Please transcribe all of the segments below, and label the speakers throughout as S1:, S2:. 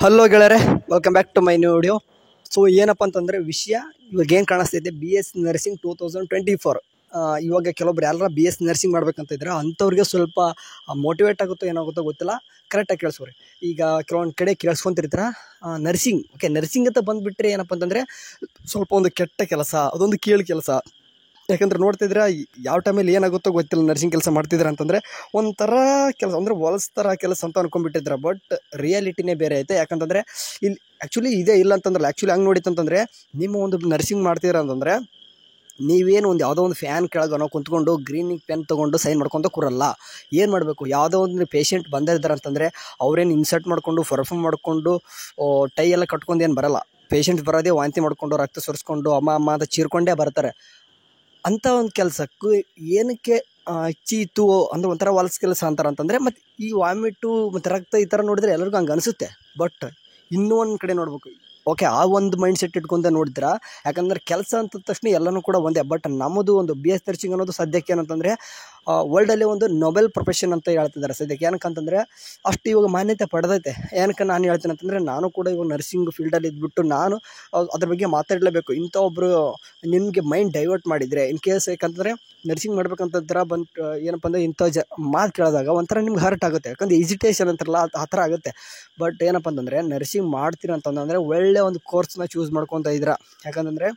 S1: Hello ಗೆಳೆಯರೆ, welcome back to my new video. So ಏನಪ್ಪ ಅಂತಂದರೆ ವಿಷಯ ಇವಾಗ ಏನು ಕಾಣಿಸ್ತಿದೆ, ಬಿ ಎಸ್ ನರ್ಸಿಂಗ್ 2024. ಇವಾಗ ಕೆಲವೊಬ್ರು ಯಾರು ಬಿ ಎಸ್ ನರ್ಸಿಂಗ್ ಮಾಡ್ಬೇಕಂತ ಇದ್ರೆ ಅಂಥವ್ರಿಗೆ ಸ್ವಲ್ಪ ಮೋಟಿವೇಟ್ ಆಗುತ್ತೋ ಏನಾಗುತ್ತೋ ಗೊತ್ತಿಲ್ಲ. ಕರೆಕ್ಟಾಗಿ ಕೇಳಿಸ್ಕೊರಿ. ಈಗ ಕೆಲವೊಂದು ಕಡೆ ಕೇಳಿಸ್ಕೊಂತಿರ್ತೀರ ನರ್ಸಿಂಗ್. ಓಕೆ, ನರ್ಸಿಂಗ್ ಅಂತ ಬಂದುಬಿಟ್ರೆ ಏನಪ್ಪ ಅಂತಂದರೆ ಸ್ವಲ್ಪ ಒಂದು ಕೆಟ್ಟ ಕೆಲಸ, ಅದೊಂದು ಕೀಳು ಕೆಲಸ. ಯಾಕಂದ್ರೆ ನೋಡ್ತಿದ್ರೆ ಯಾವ ಟೈಮಲ್ಲಿ ಏನಾಗುತ್ತೋ ಗೊತ್ತಿಲ್ಲ. ನರ್ಸಿಂಗ್ ಕೆಲಸ ಮಾಡ್ತಿದ್ರೆ ಅಂತಂದರೆ ಒಂಥರ ಕೆಲಸ ಅಂದರೆ ಹೊಲಸ್ತರ ಕೆಲಸ ಅಂತ ಅನ್ಕೊಂಡ್ಬಿಟ್ಟಿದ್ರೆ, ಬಟ್ ರಿಯಾಲಿಟಿನೇ ಬೇರೆ ಐತೆ. ಯಾಕಂತಂದರೆ ಇಲ್ಲಿ ಆ್ಯಕ್ಚುಲಿ ಇದೇ ಇಲ್ಲ ಅಂತಂದ್ರಲ್ಲ, ಆ್ಯಕ್ಚುಲಿ ಹಂಗೆ ನೋಡಿತ್ತಂತಂದರೆ ನಿಮ್ಮ ಒಂದು ನರ್ಸಿಂಗ್ ಮಾಡ್ತೀರ ಅಂತಂದರೆ ನೀವೇನು ಒಂದು ಯಾವುದೋ ಒಂದು ಫ್ಯಾನ್ ಕೆಳಗನೋ ಕುಂತ್ಕೊಂಡು ಗ್ರೀನಿಂಗ್ ಪೆನ್ ತೊಗೊಂಡು ಸೈನ್ ಮಾಡ್ಕೊತ ಕೂರಲ್ಲ. ಏನು ಮಾಡಬೇಕು, ಯಾವುದೋ ಒಂದು ಪೇಷಂಟ್ ಬಂದಿದ್ದಾರೆ ಅಂತಂದರೆ ಅವ್ರೇನು ಇನ್ಸರ್ಟ್ ಮಾಡಿಕೊಂಡು ಪರ್ಫಾರ್ಮ್ ಮಾಡಿಕೊಂಡು ಟೈ ಎಲ್ಲ ಕಟ್ಕೊಂಡು ಏನು ಬರಲ್ಲ. ಪೇಷಂಟ್ ಬರೋದೇ ವಾಂತಿ ಮಾಡಿಕೊಂಡು ರಕ್ತ ಸುರಿಸ್ಕೊಂಡು ಅಮ್ಮ ಅಮ್ಮ ಅಂತ ಚೀರ್ಕೊಂಡೇ ಬರ್ತಾರೆ. ಅಂಥ ಒಂದು ಕೆಲಸಕ್ಕೂ ಏನಕ್ಕೆ ಚೀತು ಅಂದರೆ ಒಂಥರ ಹೊಲಸು ಕೆಲಸ ಅಂತಾರೆ ಅಂತಂದರೆ, ಮತ್ತು ಈ ವಾಮಿಟು ಮತ್ತು ರಕ್ತ ಈ ಥರ ನೋಡಿದರೆ ಎಲ್ಲರಿಗೂ ಹಂಗೆ ಅನಿಸುತ್ತೆ. ಬಟ್ ಇನ್ನೂ ಒಂದು ಕಡೆ ನೋಡ್ಬೇಕು. ಓಕೆ, ಆ ಒಂದು ಮೈಂಡ್ ಸೆಟ್ ಇಟ್ಕೊಂತ ನೋಡಿದ್ರೆ, ಯಾಕಂದರೆ ಕೆಲಸ ಅಂತ ತಕ್ಷಣ ಎಲ್ಲನೂ ಕೂಡ ಒಂದೇ. ಬಟ್ ನಮ್ಮದು ಒಂದು ಬಿ ಎಸ್ ನರ್ಸಿಂಗ್ ಅನ್ನೋದು ಸದ್ಯಕ್ಕೆ ಏನಂತಂದರೆ ವರ್ಲ್ಡಲ್ಲಿ ಒಂದು ನೊಬೆಲ್ ಪ್ರೊಫೆಷನ್ ಅಂತ ಹೇಳ್ತಿದ್ದಾರೆ ಸದ್ಯಕ್ಕೆ. ಏನಕ್ಕಂತಂದರೆ ಅಷ್ಟು ಇವಾಗ ಮಾನ್ಯತೆ ಪಡೆದೈತೆ. ಏನಕ್ಕೆ ನಾನು ಹೇಳ್ತೀನಿ ಅಂತಂದರೆ, ನಾನು ಕೂಡ ಇವಾಗ ನರ್ಸಿಂಗ್ ಫೀಲ್ಡಲ್ಲಿ ಇದ್ಬಿಟ್ಟು ನಾನು ಅದ್ರ ಬಗ್ಗೆ ಮಾತಾಡಲೇಬೇಕು. ಇಂಥ ಒಬ್ಬರು ನಿಮಗೆ ಮೈಂಡ್ ಡೈವರ್ಟ್ ಮಾಡಿದರೆ ಇನ್ ಕೇಸ್, ಯಾಕಂತಂದರೆ ನರ್ಸಿಂಗ್ ಮಾಡ್ಬೇಕಂತಂದ್ರೆ ಏನಪ್ಪ ಅಂದರೆ ಇಂಥ ಮಾತು ಕೇಳಿದಾಗ ಒಂಥರ ನಿಮ್ಗೆ ಹರ್ಟ್ ಆಗುತ್ತೆ. ಯಾಕಂದರೆ ಇಜಿಟೇಷನ್ ಅಂತಾರಲ್ಲ ಆ ಥರ ಆಗುತ್ತೆ. ಬಟ್ ಏನಪ್ಪ ಅಂತಂದರೆ ನರ್ಸಿಂಗ್ ಮಾಡ್ತೀರ ಅಂತಂದರೆ ಒಳ್ಳೆ ಒಂದು ಕೋರ್ಸ್ನ ಚೂಸ್ ಮಾಡ್ಕೊತ ಇದ್ದೀರಾ. ಯಾಕಂತಂದರೆ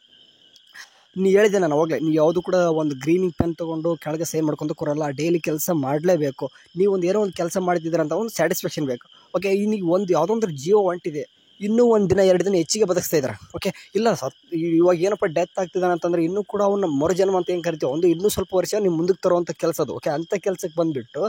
S1: ನೀವು ಹೇಳಿದೆ ನಾನು ಅವಾಗಲೇ, ನೀವು ಯಾವುದು ಕೂಡ ಒಂದು ಗ್ರೀನಿಂಗ್ ಪೆನ್ ತೊಗೊಂಡು ಕೆಳಗೆ ಸೈನ್ ಮಾಡ್ಕೊತ ಕೂರಲ್ಲ. ಡೈಲಿ ಕೆಲಸ ಮಾಡಲೇಬೇಕು. ನೀವು ಒಂದು ಏನೋ ಒಂದು ಕೆಲಸ ಮಾಡ್ತಿದ್ದೀರ ಅಂತ ಒಂದು ಸ್ಯಾಟಿಸ್ಫ್ಯಾಕ್ಷನ್ ಬೇಕು. ಓಕೆ, ಈಗ ಒಂದು ಯಾವುದೋ ಒಂದು ಜೀವ ಹೊಂಟಿದೆ, ಇನ್ನೂ 1 ದಿನ 2 ದಿನ ಹೆಚ್ಚಿಗೆ ಬದುಕ್ತಾ ಇದ್ದಾರೆ. ಓಕೆ, ಇಲ್ಲ ಇವಾಗ ಏನಪ್ಪ ಡೆತ್ ಆಗ್ತಿದ್ದಾನೆ ಅಂತಂದರೆ ಇನ್ನೂ ಕೂಡ ಅವನ್ನ ಮರುಜನ್ಮ ಅಂತ ಏನು ಕರಿತೀವಿ, ಒಂದು ಇನ್ನೂ ಸ್ವಲ್ಪ ವರ್ಷ ನೀವು ಮುಂದಕ್ಕೆ ತರುವಂಥ ಕೆಲಸ ಅದು. ಓಕೆ, ಅಂಥ ಕೆಲಸಕ್ಕೆ ಬಂದುಬಿಟ್ಟು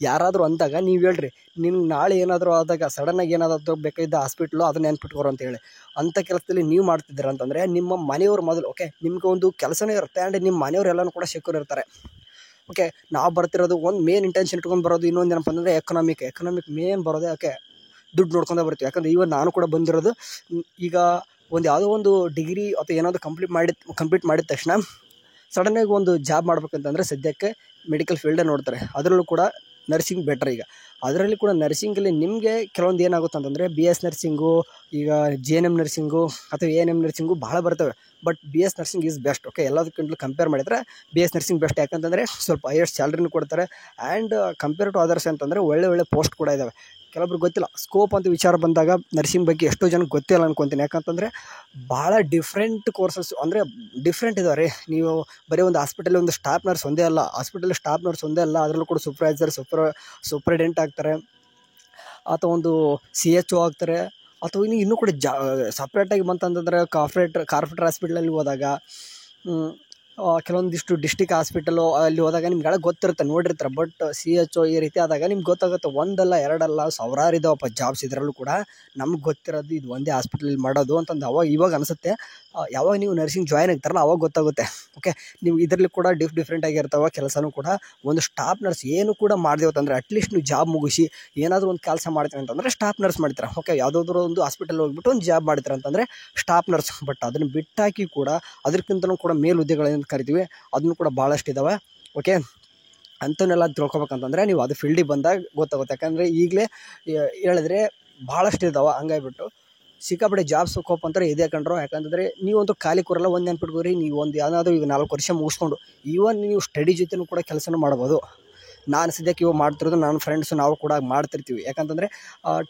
S1: ಯಾರಾದರೂ ಅಂದಾಗ ನೀವು ಹೇಳ್ರಿ, ನಿಮ್ಗೆ ನಾಳೆ ಏನಾದರೂ ಆದಾಗ ಸಡನ್ನಾಗಿ ಏನಾದರೂ ಬೇಕಾಗಿದ್ದ ಹಾಸ್ಪಿಟ್ಲು ಅದನ್ನ ನೆನ್ಪಿಟ್ಕೋರು ಅಂತ ಹೇಳಿ ಅಂಥ ಕೆಲಸದಲ್ಲಿ ನೀವು ಮಾಡ್ತಿದ್ದೀರ ಅಂತಂದರೆ ನಿಮ್ಮ ಮನೆಯವ್ರು ಮೊದಲು, ಓಕೆ, ನಿಮ್ಗೆ ಒಂದು ಕೆಲಸನೇ ಇರುತ್ತೆ. ಆ್ಯಂಡ್ ನಿಮ್ಮ ಮನೆಯವರೆಲ್ಲನೂ ಕೂಡ ಸೆಕ್ಯೂರ್ ಇರ್ತಾರೆ. ಓಕೆ, ನಾವು ಬರ್ತಿರೋದು ಒಂದು ಮೇನ್ ಇಂಟೆನ್ಷನ್ ಇಟ್ಕೊಂಡು ಬರೋದು ಇನ್ನೊಂದು ಏನಪ್ಪ ಅಂತಂದರೆ ಎಕನಾಮಿಕ್ ಮೇನ್ ಬರೋದೇ. ಓಕೆ, ದುಡ್ಡು ನೋಡ್ಕೊಂಡೇ ಬರ್ತೀವಿ. ಯಾಕಂದರೆ ಇವತ್ತು ನಾನು ಕೂಡ ಬಂದಿರೋದು ಈಗ ಒಂದು ಯಾವುದೋ ಒಂದು ಡಿಗ್ರಿ ಅಥವಾ ಏನಾದರೂ ಕಂಪ್ಲೀಟ್ ಮಾಡಿದ ತಕ್ಷಣ ಸಡನ್ನಾಗಿ ಒಂದು ಜಾಬ್ ಮಾಡ್ಬೇಕಂತಂದರೆ ಸದ್ಯಕ್ಕೆ ಮೆಡಿಕಲ್ ಫೀಲ್ಡೇ ನೋಡ್ತಾರೆ. ಅದರಲ್ಲೂ ಕೂಡ ನರ್ಸಿಂಗ್ ಬೆಟರ್. ಈಗ ಅದರಲ್ಲಿ ಕೂಡ ನರ್ಸಿಂಗಲ್ಲಿ ನಿಮಗೆ ಕೆಲವೊಂದು ಏನಾಗುತ್ತೆ ಅಂತಂದರೆ ಬಿ ಎಸ್ ನರ್ಸಿಂಗು, ಈಗ JNM ನರ್ಸಿಂಗು ಅಥವಾ ANM ನರ್ಸಿಂಗು ಭಾಳ ಬರ್ತವೆ. But B S nursing is best. Okay, ಎಲ್ಲದಕ್ಕಿಂತಲೂ ಕಂಪೇರ್ ಮಾಡಿದರೆ ಬಿ ಎಸ್ ನರ್ಸಿಂಗ್ ಬೆಸ್ಟ್. ಯಾಕಂತಂದರೆ ಸ್ವಲ್ಪ ಹೈಯೆಸ್ಟ್ ಸ್ಯಾಲ್ರಿನೂ ಕೊಡ್ತಾರೆ. ಆ್ಯಂಡ್ ಕಂಪೇರ್ ಟು ಅದರ್ಸ್ ಅಂತಂದರೆ ಒಳ್ಳೆ ಪೋಸ್ಟ್ ಕೂಡ ಇದ್ದಾವೆ. ಕೆಲವೊಬ್ರಿಗೆ ಗೊತ್ತಿಲ್ಲ ಸ್ಕೋಪ್ ಅಂತ ವಿಚಾರ ಬಂದಾಗ ನರ್ಸಿಂಗ್ ಬಗ್ಗೆ ಎಷ್ಟೋ ಜನಕ್ಕೆ ಗೊತ್ತಿಲ್ಲ ಅನ್ಕೊತೀನಿ. ಯಾಕಂತಂದರೆ ಭಾಳ ಡಿಫ್ರೆಂಟ್ ಕೋರ್ಸಸ್ ಅಂದರೆ ಡಿಫ್ರೆಂಟ್ ಇದಾವೆ ರೀ. ನೀವು ಬರೀ ಒಂದು ಹಾಸ್ಪಿಟಲ್ ಒಂದು ಸ್ಟಾಫ್ ನರ್ಸ್ ಒಂದೇ ಅಲ್ಲ, ಅದರಲ್ಲೂ ಕೂಡ ಸೂಪರ್ವೈಸರ್, ಸೂಪರಿಡೆಂಟ್ ಆಗ್ತಾರೆ, ಅಥವಾ ಒಂದು CHO ಆಗ್ತಾರೆ, ಅಥವಾ ಇನ್ನೂ ಕೂಡ ಸಪ್ರೇಟಾಗಿ ಬಂತಂತಂದರೆ ಕಾರ್ಪೊರೇಟರ್ ಹಾಸ್ಪಿಟ್ಲಲ್ಲಿ ಹೋದಾಗ, ಕೆಲವೊಂದಿಷ್ಟು ಡಿಸ್ಟಿಕ್ ಹಾಸ್ಪಿಟಲು ಅಲ್ಲಿ ಹೋದಾಗ ನಿಮ್ಗೆಲ್ಲ ಗೊತ್ತಿರುತ್ತೆ, ನೋಡಿರ್ತಾರೆ. ಬಟ್ CHO ಈ ರೀತಿ ಆದಾಗ ನಿಮ್ಗೆ ಗೊತ್ತಾಗುತ್ತೆ, ಒಂದಲ್ಲ ಎರಡಲ್ಲ ಸಾವಿರಾರು ಇದಾವಪ್ಪ ಜಾಬ್ಸ್. ಇದರಲ್ಲೂ ಕೂಡ ನಮ್ಗೆ ಗೊತ್ತಿರೋದು ಇದು ಒಂದೇ ಹಾಸ್ಪಿಟಲಲ್ಲಿ ಮಾಡೋದು ಅಂತಂದು ಇವಾಗ ಅನಿಸುತ್ತೆ. ಯಾವಾಗ ನೀವು ನರ್ಸಿಂಗ್ ಜಾಯ್ನ್ ಆಗ್ತಾರಲ್ಲ ಅವಾಗ ಗೊತ್ತಾಗುತ್ತೆ. ಓಕೆ, ನೀವು ಇದರಲ್ಲಿ ಕೂಡ ಡಿಫ್ರೆಂಟ್ ಆಗಿರ್ತಾವೆ ಕೆಲಸನೂ ಕೂಡ. ಒಂದು ಸ್ಟಾಫ್ ನರ್ಸ್ ಏನು ಕೂಡ ಮಾಡಿದೆವತ್ತಂದರೆ ಅಟ್ಲೀಸ್ಟ್ ನೀವು ಜಾಬ್ ಮುಗಿಸಿ ಏನಾದರೂ ಒಂದು ಕೆಲಸ ಮಾಡ್ತೀರ ಅಂತಂದರೆ ಸ್ಟಾಫ್ ನರ್ಸ್ ಮಾಡ್ತೀರಾ. ಓಕೆ, ಯಾವುದಾದ್ರೂ ಒಂದು ಹಾಸ್ಪಿಟಲ್ ಹೋಗ್ಬಿಟ್ಟು ಒಂದು ಜಾಬ್ ಮಾಡ್ತೀರ ಅಂತಂದರೆ ಸ್ಟಾಫ್ ನರ್ಸ್. ಬಟ್ ಅದನ್ನು ಬಿಟ್ಟಾಕಿ ಕೂಡ ಅದಕ್ಕಿಂತಲೂ ಕೂಡ ಮೇಲು ಹುದ್ದೆಗಳೇನು ಕರಿತೀವಿ ಅದನ್ನು ಕೂಡ ಭಾಳಷ್ಟು ಇದ್ದಾವೆ. ಓಕೆ, ಅಂಥವನ್ನೆಲ್ಲ ತಿಳ್ಕೊಬೇಕಂತಂದರೆ ನೀವು ಅದು ಫೀಲ್ಡಿಗೆ ಬಂದಾಗ ಗೊತ್ತಾಗುತ್ತೆ. ಯಾಕಂದರೆ ಈಗಲೇ ಹೇಳಿದ್ರೆ ಭಾಳಷ್ಟು ಇದ್ದಾವೆ. ಹಂಗಾಗಿಬಿಟ್ಟು ಸಿಕ್ಕಾಪಟ್ಟೆ ಜಾಬ್ ಸ್ಕೋಪ್ ಅಂತಾರೆ ಇದೆ ಕಂಡ್ರು. ಯಾಕಂತಂದರೆ ನೀವೊಂದು ಖಾಲಿ ಕೂರಲ್ಲ. ಒಂದು ನೆನ್ಪಿಟ್ಕೋರಿ, ನೀವು ಒಂದು ಏನಾದರೂ ಈಗ 4 ವರ್ಷ ಮುಗಿಸ್ಕೊಂಡು ಈವನ್ ನೀವು ಸ್ಟಡಿ ಜೊತೆನೂ ಕೂಡ ಕೆಲಸನೂ ಮಾಡ್ಬೋದು. ನಾನು ಸದ್ಯಕ್ಕೆ ಇವಾಗ ಮಾಡ್ತಿರೋದು, ನನ್ನ ಫ್ರೆಂಡ್ಸು ನಾವು ಕೂಡ ಮಾಡ್ತಿರ್ತೀವಿ. ಯಾಕಂತಂದರೆ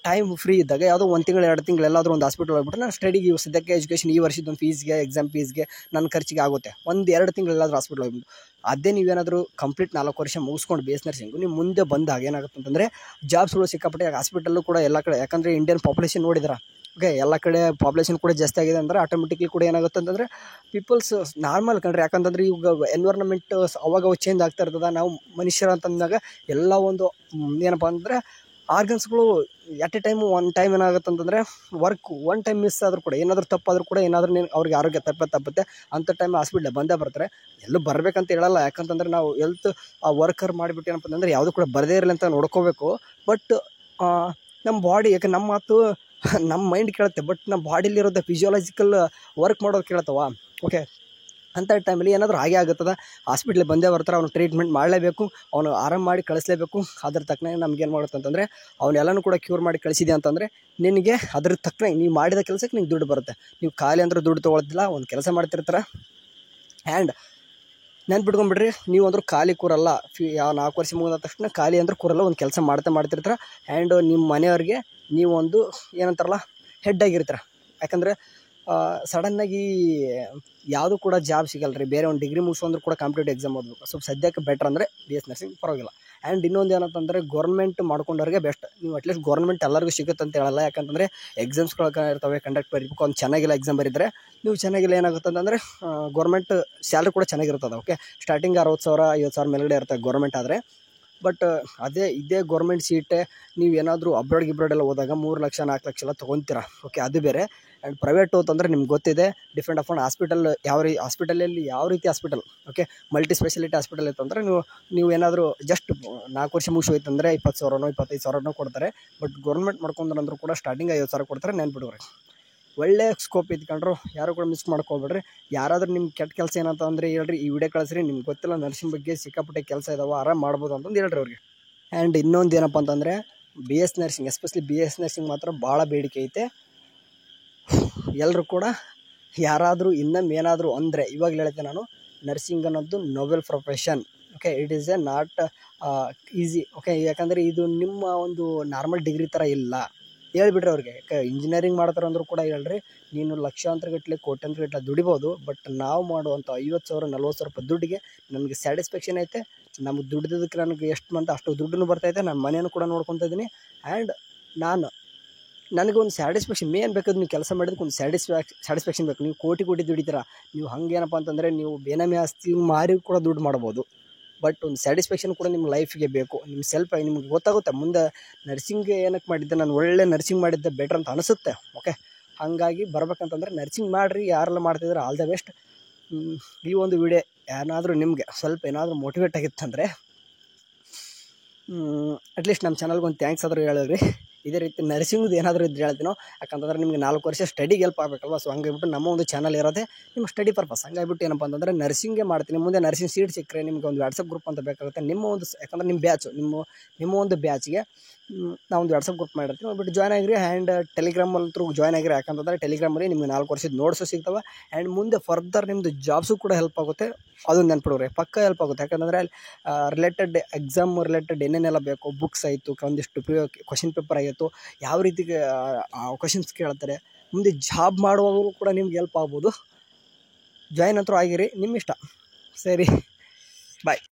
S1: ಟೈಮ್ ಫ್ರೀ ಇದ್ದಾಗ ಯಾವುದೋ 1 ತಿಂಗಳು 2 ತಿಂಗಳು ಎಲ್ಲಾದರೂ ಒಂದು ಹಾಸ್ಪಿಟಲ್ ಹೋಗ್ಬಿಟ್ಟು ನಾನು ಸ್ಟಡಿಗೆ ಇವಾಗ ಸದ್ಯಕ್ಕೆ ಎಜುಕೇಷನ್ ಈ ವರ್ಷದೊಂದು ಫೀಸ್ಗೆ, ಎಕ್ಸಾಮ್ ಫೀಸ್ಗೆ, ನನ್ನ ಖರ್ಚಿಗೆ ಆಗುತ್ತೆ. 1-2 ತಿಂಗಳು ಎಲ್ಲಾದರೂ ಹಾಸ್ಪಿಟಲ್ ಹೋಗ್ಬಿಟ್ಟು ಅದೇ ನೀವೇನಾದರೂ ಕಂಪ್ಲೀಟ್ 4 ವರ್ಷ ಮುಗಿಸ್ಕೊಂಡು ಬಿ ಎಸ್ ನರ್ಸಿಂಗು ನೀವು ಮುಂದೆ ಬಂದಾಗ ಏನಾಗುತ್ತೆ ಅಂತಂದರೆ ಜಾಬ್ಸ್ಗಳು ಸಿಕ್ಕಾಪಟ್ಟೆ ಹಾಸ್ಪಿಟಲ್ಲು ಕೂಡ ಎಲ್ಲ ಕಡೆ. ಯಾಕಂದರೆ ಇಂಡಿಯನ್ ಪಾಪ್ಯುಲೇಷನ್ ನೋಡಿದ್ರೆ, ಓಕೆ, ಎಲ್ಲ ಕಡೆ ಪಾಪ್ಯುಲೇಷನ್ ಕೂಡ ಜಾಸ್ತಿ ಆಗಿದೆ ಅಂದರೆ ಆಟೋಮೆಟಿಕ್ಲಿ ಕೂಡ ಏನಾಗುತ್ತೆ ಅಂತಂದರೆ ಪೀಪಲ್ಸ್ ನಾರ್ಮಲ್ ಕಂಡ್ರೆ. ಯಾಕಂತಂದರೆ ಇವಾಗ ಎನ್ವೈರ್ನಮೆಂಟ್ ಅವಾಗ ಚೇಂಜ್ ಆಗ್ತಾ ಇರ್ತದೆ. ನಾವು ಮನುಷ್ಯರು ಅಂತಂದಾಗ ಎಲ್ಲ ಒಂದು ಏನಪ್ಪ ಅಂದರೆ ಆರ್ಗನ್ಸ್ಗಳು at a time one time ಏನಾಗುತ್ತೆ ಅಂತಂದರೆ ಒನ್ ಟೈಮ್ ಮಿಸ್ ಆದರೂ ಕೂಡ ಏನಾದರೂ ತಪ್ಪಾದರೂ ಕೂಡ ಅವ್ರಿಗೆ ಆರೋಗ್ಯ ತಪ್ಪುತ್ತೆ. ಅಂಥ ಟೈಮ್ ಹಾಸ್ಪಿಟ್ಲಿಗೆ ಬಂದೇ ಬರ್ತಾರೆ. ಎಲ್ಲೂ ಬರಬೇಕಂತ ಹೇಳಲ್ಲ. ಯಾಕಂತಂದರೆ ನಾವು ವರ್ಕರ್ ಮಾಡಿಬಿಟ್ಟು ಏನಪ್ಪ ಅಂತಂದರೆ ಯಾವುದು ಕೂಡ ಬರದೇ ಇರಲಿ ಅಂತ ನೋಡ್ಕೋಬೇಕು. ಬಟ್ ನಮ್ಮ ಬಾಡಿ, ಯಾಕೆ ನಮ್ಮ ಮಾತು ನಮ್ಮ ಮೈಂಡ್ ಕೇಳುತ್ತೆ, ಬಟ್ ನಮ್ಮ ಬಾಡಿಲಿರೋದು ಫಿಸಿಯಾಲಜಿಕಲ್ ವರ್ಕ್ ಮಾಡೋದು ಕೇಳ್ತವ. ಓಕೆ, ಅಂಥ ಟೈಮಲ್ಲಿ ಏನಾದರೂ ಹಾಗೆ ಆಗುತ್ತದೆ, ಹಾಸ್ಪಿಟ್ಲಿಗೆ ಬಂದೇ ಬರ್ತಾರೆ, ಅವ್ನು ಟ್ರೀಟ್ಮೆಂಟ್ ಮಾಡಲೇಬೇಕು, ಅವನು ಆರಾಮ ಮಾಡಿ ಕಳಿಸ್ಲೇಬೇಕು. ಅದ್ರ ತಕ್ಕನೆ ನಮ್ಗೇನು ಮಾಡುತ್ತೆ ಅಂತಂದರೆ ಅವನ್ನೆಲ್ಲನೂ ಕೂಡ ಕ್ಯೂರ್ ಮಾಡಿ ಕಳಿಸಿದೆ ಅಂತಂದರೆ ನಿನಗೆ ಅದ್ರ ತಕ್ಕನೆ ನೀವು ಮಾಡಿದ ಕೆಲಸಕ್ಕೆ ನಿಂಗೆ ದುಡ್ಡು ಬರುತ್ತೆ. ನೀವು ಖಾಲಿ ಅಂದ್ರೆ ದುಡ್ಡು ತೊಗೊಳ್ತಿಲ್ಲ, ಒಂದು ಕೆಲಸ ಮಾಡ್ತಿರ್ತಾರೆ. ಆ್ಯಂಡ್ ನೆನ್ಪಿಟ್ಕೊಂಡ್ಬಿಡ್ರಿ, ನೀವು ಅಂದ್ರೂ ಖಾಲಿ ಕೂರಲ್ಲ. ಯಾವ 4 ವರ್ಷ ಮುಗಿದ ತಕ್ಷಣ ಖಾಲಿ ಅಂದ್ರೆ ಕೂರಲ್ಲ, ಒಂದು ಕೆಲಸ ಮಾಡ್ತಿರ್ತಾರೆ. ಆ್ಯಂಡ್ ನಿಮ್ಮ ಮನೆಯವ್ರಿಗೆ ನೀವು ಒಂದು ಏನಂತಾರಲ್ಲ ಹೆಡ್ ಆಗಿರ್ತೀರ. ಯಾಕಂದರೆ ಸಡನ್ನಾಗಿ ಯಾವುದೂ ಕೂಡ ಜಾಬ್ ಸಿಗಲ್ಲ ರೀ. ಬೇರೆ ಒಂದು ಡಿಗ್ರಿ ಮುಗಿಸೋಂದ್ರೂ ಕೂಡ ಕಾಂಪಿಟೇಟಿವ್ ಎಕ್ಸಾಮ್ ಓದಬೇಕು. ಸ್ವಲ್ಪ ಸದ್ಯಕ್ಕೆ ಬೆಟರ್ ಅಂದರೆ BS ನರ್ಸಿಂಗ್ ಪರವಾಗಿಲ್ಲ. ಆ್ಯಂಡ್ ಇನ್ನೊಂದು ಏನಂತಂದರೆ ಗೌರ್ಮೆಂಟ್ ಮಾಡ್ಕೊಂಡವ್ರಿಗೆ ಬೆಸ್ಟ್. ನೀವು ಅಟ್ಲೀಸ್ಟ್ ಗೌರ್ಮೆಂಟ್ ಎಲ್ಲರಿಗೂ ಸಿಗುತ್ತೆ ಅಂತ ಹೇಳಲ್ಲ, ಯಾಕಂತಂದರೆ ಎಕ್ಸಾಮ್ಸ್ಗಳು ಇರ್ತವೆ, ಕಂಡಕ್ಟ್ ಬರೀಬೇಕು. ಒಂದು ಚೆನ್ನಾಗಿಲ್ಲ ಎಕ್ಸಾಮ್ ಬರೀತಾರೆ, ನೀವು ಚೆನ್ನಾಗಿಲ್ಲ ಏನಾಗುತ್ತೆ ಅಂತಂದರೆ ಗೌರ್ಮೆಂಟ್ ಸ್ಯಾಲ್ರಿ ಕೂಡ ಚೆನ್ನಾಗಿರ್ತದೆ. ಓಕೆ, ಸ್ಟಾರ್ಟಿಂಗ್ 60,000 50,000 ಮೇಲ್ಗಡೆ ಇರ್ತದೆ ಗೌರ್ಮೆಂಟ್ ಆದರೆ. ಬಟ್ ಇದೇ ಗೌರ್ಮೆಂಟ್ ಸೀಟೇ ನೀವು ಏನಾದರೂ ಅಬ್ರಾಡ್ ಹೋದಾಗ 3 ಲಕ್ಷ 4 ಲಕ್ಷ ಎಲ್ಲ ತೊಗೊತೀರಾ. ಓಕೆ, ಅದು ಬೇರೆ. ಆ್ಯಂಡ್ ಪ್ರೈವೇಟ್ ಹೋತಂದರೆ ನಿಮ್ಗೆ ಗೊತ್ತಿದೆ, ಡಿಫ್ರೆಂಟ್ ಆಫ್ ಹಾಸ್ಪಿಟಲ್ ಹಾಸ್ಪಿಟಲಲ್ಲಿ ಯಾವ ರೀತಿ hospital. Okay, multi speciality hospital ಇತ್ತಂದರೆ ನೀವು ಏನಾದರೂ ಜಸ್ಟ್ 4 ವರ್ಷ ಮುಗಿಸಿ ಹೋಯ್ತಂದರೆ 20,000 25,000 ಕೊಡ್ತಾರೆ. ಬಟ್ ಗೌರ್ಮೆಂಟ್ ಮಾಡ್ಕೊಂಡ್ರಂದ್ರೂ ಕೂಡ ಸ್ಟಾರ್ಟಿಂಗ್ 50,000 ಕೊಡ್ತಾರೆ. ನೆನ್ಪಿಡ್ರಿ, ಒಳ್ಳೆ ಸ್ಕೋಪ್ ಇದ್ಕೊಂಡ್ರು ಯಾರು ಕೂಡ ಮಿಸ್ ಮಾಡ್ಕೊಬೇಡ್ರಿ. ಯಾರಾದರೂ ನಿಮ್ಗೆ ಕೆಟ್ಟ ಕೆಲಸ ಏನಂತ ಅಂದರೆ ಹೇಳ್ರಿ, ಈ ವಿಡಿಯೋ ಕಳಿಸ್ರಿ, ನಿಮ್ಗೆ ಗೊತ್ತಿಲ್ಲ ನರ್ಸಿಂಗ್ ಬಗ್ಗೆ ಸಿಕ್ಕಾಪಟ್ಟೆ ಕೆಲಸ ಇದಾವೆ, ಆರಾಮ್ ಮಾಡ್ಬೋದು ಅಂತಂದು ಹೇಳ್ರಿ ಅವ್ರಿಗೆ. ಆ್ಯಂಡ್ ಇನ್ನೊಂದು ಏನಪ್ಪ ಅಂತಂದರೆ BS nursing, especially BS nursing ಮಾತ್ರ ಭಾಳ ಬೇಡಿಕೆ ಐತೆ. ಎಲ್ಲರೂ ಕೂಡ ಯಾರಾದರೂ ಇನ್ನೊಮ್ಮೆ ಏನಾದರೂ ಅಂದರೆ ಇವಾಗಲೇ ಹೇಳ್ತೇನೆ ನಾನು, ನರ್ಸಿಂಗ್ ಅನ್ನೋದು Nobel profession. Okay, it is not easy. Okay, ಯಾಕಂದರೆ ಇದು ನಿಮ್ಮ ಒಂದು ನಾರ್ಮಲ್ ಡಿಗ್ರಿ ಥರ ಇಲ್ಲ. ಹೇಳ್ಬಿಡ್ರಿ ಅವ್ರಿಗೆ. ಇಂಜಿನಿಯರಿಂಗ್ ಮಾಡ್ತಾರೆ ಅಂದರೂ ಕೂಡ ಹೇಳ್ರಿ, ನೀನು ಲಕ್ಷಾಂತರಗಟ್ಟಲೆ ಕೋಟ್ಯಾಂತರಗಟ್ಟಲೆ ದುಡಿಬೋದು. ಬಟ್ ನಾವು ಮಾಡುವಂಥ 50,000 40,000 ರೂಪಾಯಿ ದುಡ್ಡಿಗೆ ನನಗೆ ಸ್ಯಾಟಿಸ್ಫ್ಯಾಕ್ಷನ್ ಐತೆ. ನಮಗೆ ದುಡ್ದಿದ್ದಕ್ಕೆ ನನಗೆ ಎಷ್ಟು ಬಂತು ಅಷ್ಟು ದುಡ್ಡನ್ನು ಬರ್ತೈತೆ, ನನ್ನ ಮನೆಯನ್ನು ಕೂಡ ನೋಡ್ಕೊತಾ ಇದ್ದೀನಿ. ಆ್ಯಂಡ್ ನನಗೊಂದು ಸ್ಯಾಟಿಸ್ಫ್ಯಾಕ್ಷನ್ ಮೇನ್ ಬೇಕಾದ್ರೆ ನೀವು ಕೆಲಸ ಮಾಡಿದಕ್ಕೆ ಒಂದು ಸ್ಯಾಟಿಸ್ಫ್ಯಾಕ್ಷನ್ ಬೇಕು. ನೀವು ಕೋಟಿ ದುಡಿತೀರ, ನೀವು ಹಂಗೇನಪ್ಪ ಅಂತಂದರೆ ನೀವು ಬೇನಾಮಿ ಆಸ್ತಿ ಮಾರಿ ಕೂಡ ದುಡ್ಡು ಮಾಡ್ಬೋದು. ಬಟ್ ಒಂದು ಸ್ಯಾಟಿಸ್ಫ್ಯಾಕ್ಷನ್ ಕೂಡ ನಿಮ್ಮ ಲೈಫಿಗೆ ಬೇಕು. ನಿಮ್ಮ ನಿಮ್ಗೆ ಗೊತ್ತಾಗುತ್ತೆ ಮುಂದೆ ನರ್ಸಿಂಗ್ ಏನಕ್ಕೆ ಮಾಡಿದ್ದೆ, ನಾನು ಒಳ್ಳೆ ನರ್ಸಿಂಗ್ ಮಾಡಿದ್ದೆ ಬೆಟ್ರ್ ಅಂತ ಅನಿಸುತ್ತೆ. ಓಕೆ, ಹಾಗಾಗಿ ಬರ್ಬೇಕಂತಂದರೆ ನರ್ಸಿಂಗ್ ಮಾಡಿರಿ. ಯಾರೆಲ್ಲ ಮಾಡ್ತಿದ್ರೆ ಆಲ್ ದ ಬೆಸ್ಟ್. ಈ ಒಂದು ವಿಡಿಯೋ ಏನಾದರೂ ನಿಮಗೆ ಸ್ವಲ್ಪ ಏನಾದರೂ ಮೋಟಿವೇಟ್ ಆಗಿತ್ತಂದರೆ ಅಟ್ಲೀಸ್ಟ್ ನಮ್ಮ ಚಾನಲ್ಗೆ ಒಂದು ಥ್ಯಾಂಕ್ಸ್ ಆದರೂ ಹೇಳಿದ್ರಿ. ಇದೇ ರೀತಿ ನರ್ಸಿಂಗ್ದು ಏನಾದರೂ ಇದ್ರೆ ಹೇಳ್ತೀನೋ, ಯಾಕಂತಂದರೆ ನಿಮಗೆ 4 ವರ್ಷ ಸ್ಟಡಿಗೆ ಹೆಲ್ಪ್ ಆಗಬೇಕಲ್ವ. ಸೊ ಹಂಗಾಗಿಬಿಟ್ಟು ನಮ್ಮ ಒಂದು ಚಾನಲ್ ಇರೋದೇ ನಿಮ್ಮ ಸ್ಟಡಿ ಪರ್ಪಸ್. ಹಂಗಾಗಿಬಿಟ್ಟು ಏನಪ್ಪ ಅಂತಂದರೆ ನರ್ಸಿಂಗೇ ಮಾಡ್ತೀನಿ. ಮುಂದೆ ನರ್ಸಿಂಗ್ ಸೀಟ್ ಸಿಕ್ಕರೆ ನಿಮಗೆ ಒಂದು ವಾಟ್ಸಪ್ ಗ್ರೂಪ್ ಅಂತ ಬೇಕಾಗುತ್ತೆ. ಯಾಕಂದರೆ ನಿಮ್ಮ ಬ್ಯಾಚು ನಿಮ್ಮ ಒಂದು ಬ್ಯಾಚ್ಗೆ ನಾವು ಒಂದು ವಾಟ್ಸಪ್ ಗ್ರೂಪ್ ಮಾಡಿರ್ತೀವಿ, ಹೋಗ್ಬಿಟ್ಟು ಜಾಯ್ನ್ ಆಗಿರಿ. ಆ್ಯಂಡ್ ಟೆಲಿಗ್ರಾಮಲ್ಲಿ ಥ್ರೂ ಜಾಯ್ನ್ ಆಗಿರಿ. ಯಾಕಂತಂದರೆ ಟೆಲಿಗ್ರಾಮಲ್ಲಿ ನಿಮಗೆ 4 ವರ್ಷದ ನೋಟ್ಸು ಸಿಗ್ತವೆ. ಆ್ಯಂಡ್ ಮುಂದೆ ಫರ್ದರ್ ನಿಮ್ಮದು ಜಾಬ್ಸು ಕೂಡ ಹೆಲ್ಪ್ ಆಗುತ್ತೆ. ಅದನ್ನು ನೆನ್ಪಿಡ್ರಿ, ಪಕ್ಕ ಹೆಲ್ಪ್ ಆಗುತ್ತೆ. ಯಾಕಂದರೆ ಅಲ್ಲಿ ರಿಲೇಟೆಡ್ ಎಕ್ಸಾಮ್ ರಿಲೇಟೆಡ್ ಏನೇನೆಲ್ಲ ಬೇಕು, ಬುಕ್ಸ್ ಆಯಿತು, ಒಂದಿಷ್ಟು ಕ್ವಶನ್ ಪೇಪರ್ ಆಗಿತ್ತು, ಯಾವ ರೀತಿ ಕ್ವಶನ್ಸ್ ಕೇಳ್ತಾರೆ, ಮುಂದೆ ಜಾಬ್ ಮಾಡುವಾಗಲೂ ಕೂಡ ನಿಮ್ಗೆ ಹೆಲ್ಪ್ ಆಗ್ಬೋದು. ಜಾಯ್ನ್ ಅಂತೂ ಆಗಿರಿ, ನಿಮ್ಮ ಇಷ್ಟ. ಸರಿ, ಬಾಯ್.